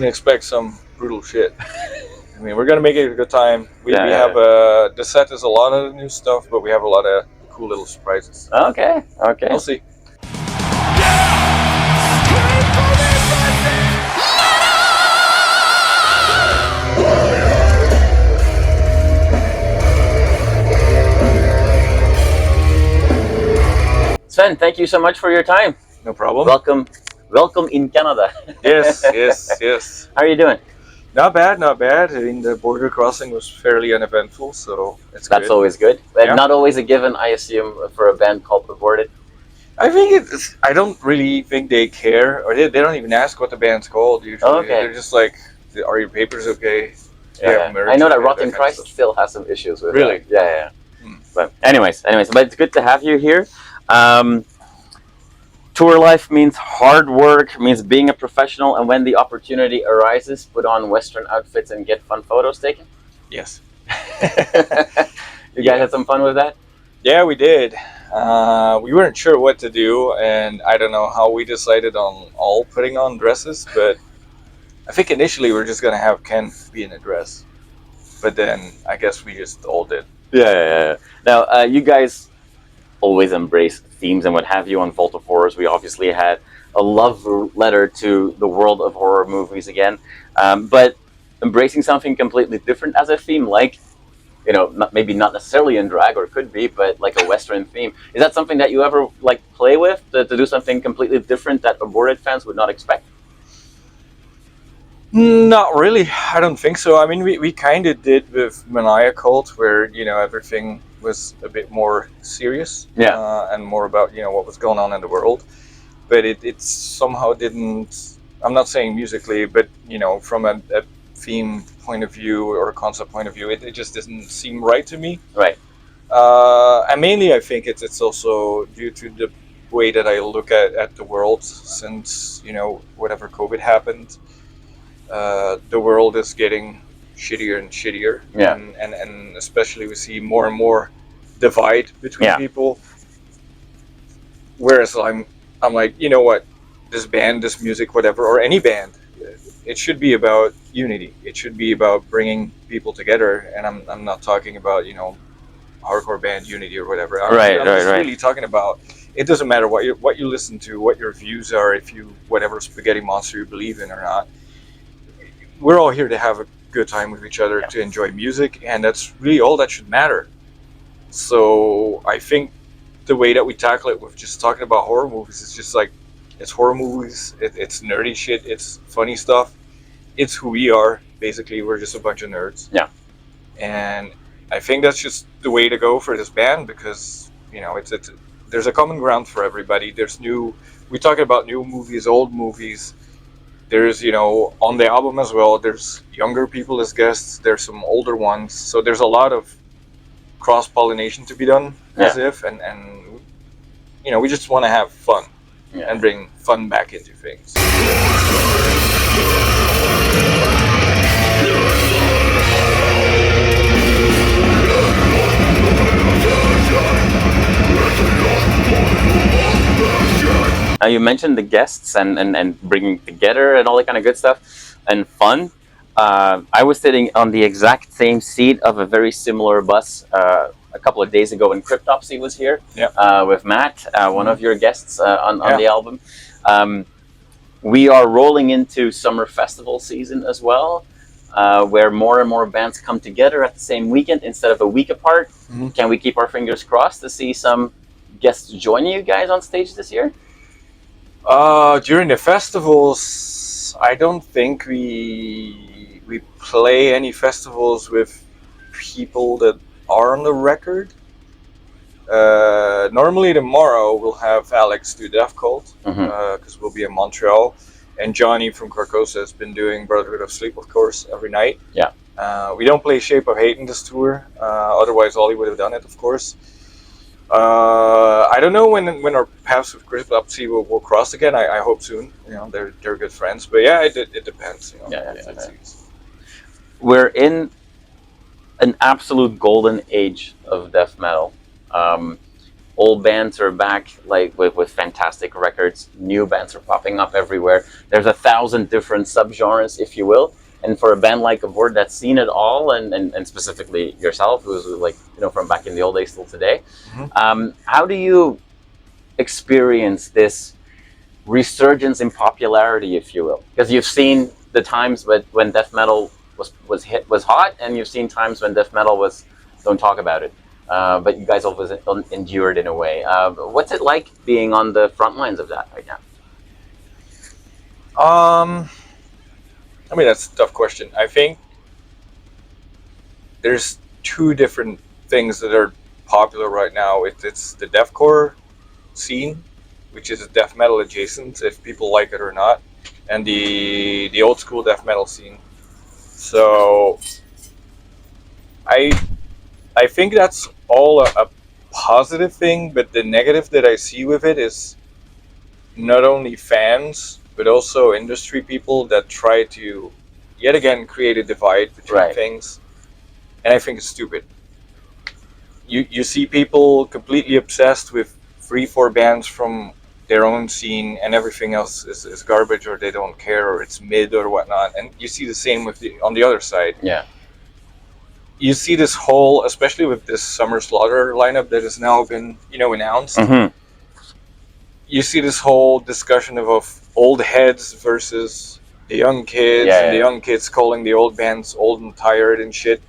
expect some brutal shit. I mean, we're gonna make it a good time. We have the set is a lot of new stuff, but we have a lot of cool little surprises. Okay. We'll see. Sven, thank you so much for your time. No problem. Welcome in Canada. Yes. How are you doing? Not bad. I mean, the border crossing was fairly uneventful, so it's good. That's always good. And not always a given, I assume, for a band called Aborted. I think I don't really think they care, or they don't even ask what the band's called usually. Okay. They're just like, are your papers okay? Yeah. I know that Rotten Christ still has some issues with really? That. Yeah. But anyways, but it's good to have you here. Tour life means hard work, means being a professional, and when the opportunity arises, put on Western outfits and get fun photos taken. Yes. You guys had some fun with that? Yeah, we did. We weren't sure what to do, and I don't know how we decided on all putting on dresses, but I think initially we were just gonna have Ken be in a dress, but then I guess we just all did. Yeah. Now, you guys always embrace themes and what have you on Vault of Horrors. We obviously had a love letter to the world of horror movies again, but embracing something completely different as a theme, like, you know, maybe not necessarily in drag, or could be, but like a Western theme. Is that something that you ever like play with, to do something completely different that Aborted fans would not expect? Not really. I don't think so. I mean, we kind of did with Mania Cult, where, you know, everything was a bit more serious, and more about, you know, what was going on in the world. But it somehow didn't. I'm not saying musically, but, you know, from a theme point of view or a concept point of view, it just doesn't seem right to me. Right. And mainly, I think it's also due to the way that I look at the world since, you know, whatever COVID happened. The world is getting shittier and shittier, and especially we see more and more divide between people. Whereas I'm like, you know what, this band, this music, whatever, or any band, it should be about unity. It should be about bringing people together, and I'm not talking about, you know, hardcore band unity or whatever. I'm just really talking about, it doesn't matter what you listen to, what your views are, if you whatever spaghetti monster you believe in or not. We're all here to have a good time with each other, to enjoy music, and that's really all that should matter. So I think the way that we tackle it with just talking about horror movies is just like, it's horror movies, it's nerdy shit, it's funny stuff, it's who we are. Basically, we're just a bunch of nerds. Yeah. And I think that's just the way to go for this band, because, you know, there's a common ground for everybody. We talk about new movies, old movies. There's, you know, on the album as well, there's younger people as guests, there's some older ones, so there's a lot of cross-pollination to be done, and you know, we just want to have fun and bring fun back into things. You mentioned the guests and bringing together and all that kind of good stuff and fun. I was sitting on the exact same seat of a very similar bus a couple of days ago when Cryptopsy was here with Matt, one of your guests on the album. We are rolling into summer festival season as well, where more and more bands come together at the same weekend instead of a week apart. Can we keep our fingers crossed to see some guests join you guys on stage this year? During the festivals, I don't think we play any festivals with people that are on the record. Normally tomorrow we'll have Alex do Death Cult, because we'll be in Montreal, and Johnny from Carcosa has been doing Brotherhood of Sleep, of course, every night. We don't play Shape of Hate in this tour, otherwise Ollie would have done it, of course. I don't know when our paths with Cryptopsy will cross again. I hope soon. You know, they're good friends, but it depends. You know, We're in an absolute golden age of death metal. Old bands are back, like with fantastic records. New bands are popping up everywhere. There's 1,000 different subgenres, if you will. And for a band like Aborted that's seen it all, and specifically yourself, who's like, you know, from back in the old days till today, how do you experience this resurgence in popularity, if you will? Because you've seen the times when death metal was hot, and you've seen times when death metal was don't talk about it. But you guys always endured in a way. What's it like being on the front lines of that right now? I mean, that's a tough question. I think there's two different things that are popular right now. It's the deathcore scene, which is death metal adjacent, if people like it or not, and the old school death metal scene. So I think that's all a positive thing, but the negative that I see with it is not only fans but also industry people that try to yet again create a divide between things, and I think it's stupid. You see people completely obsessed with 3-4 bands from their own scene, and everything else is garbage, or they don't care, or it's mid or whatnot. And you see the same with on the other side. Yeah. You see this whole, especially with this Summer Slaughter lineup that has now been, announced. You see this whole discussion of old heads versus the young kids, and the young kids calling the old bands old and tired and shit.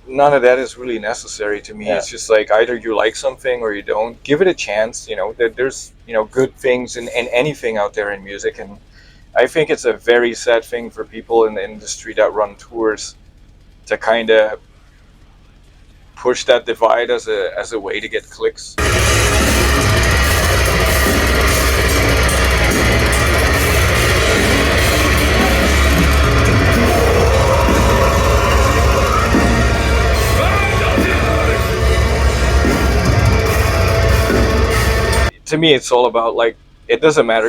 None of that is really necessary to me. It's just like, either you like something or you don't. Give it a chance. There's good things in anything out there in music, and I think it's a very sad thing for people in the industry that run tours to kind of push that divide as a way to get clicks. To me, it's all about, like, it doesn't matter,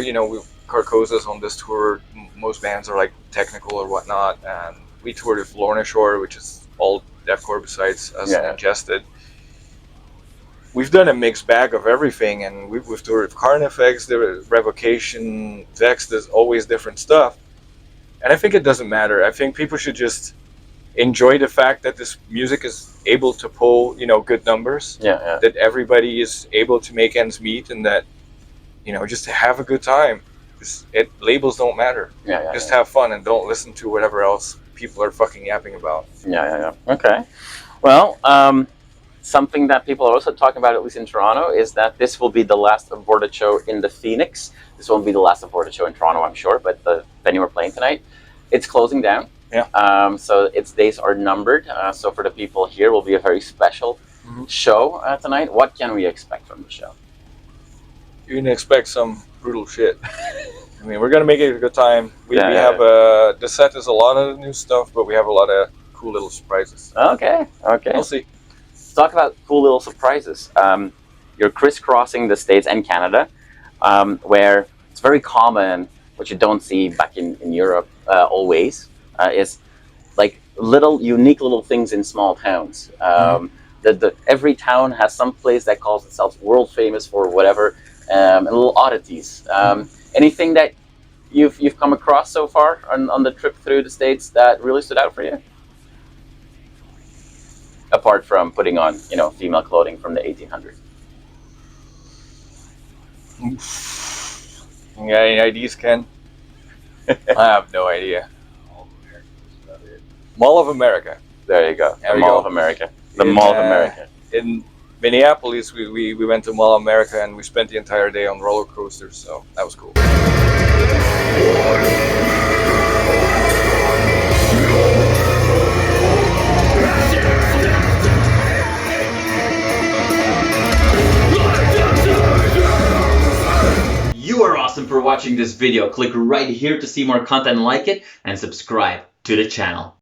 Carcosa's on this tour. Most bands are like technical or whatnot, and we toured with Lorna Shore, which is all deathcore besides us and Ingested. We've done a mixed bag of everything, and we've toured with Carnifex, the Revocation, Vex. There's always different stuff, and I think it doesn't matter. I think people should just enjoy the fact that this music is able to pull, good numbers. That everybody is able to make ends meet, and that, just to have a good time. Labels don't matter. Just have fun and don't listen to whatever else people are fucking yapping about. Okay. Well, something that people are also talking about, at least in Toronto, is that this will be the last Aborted show in the Phoenix. This won't be the last Aborted show in Toronto, I'm sure, but the venue we're playing tonight, it's closing down. So its days are numbered. So for the people here, will be a very special show tonight. What can we expect from the show? You can expect some brutal shit. I mean, we're gonna make it a good time. We have the set is a lot of new stuff, but we have a lot of cool little surprises. Okay. We'll see. Let's talk about cool little surprises. You're crisscrossing the States and Canada, where it's very common, what you don't see back in Europe always, is like unique little things in small towns. Every town has some place that calls itself world famous for whatever, and little oddities. Anything that you've come across so far on the trip through the States that really stood out for you? Apart from putting on, female clothing from the 1800s. You got any ideas, Ken? I have no idea. Mall of America. There you go. The Mall of America. The Mall of America. In Minneapolis, we went to Mall of America, and we spent the entire day on roller coasters, so that was cool. You are awesome for watching this video. Click right here to see more content like it and subscribe to the channel.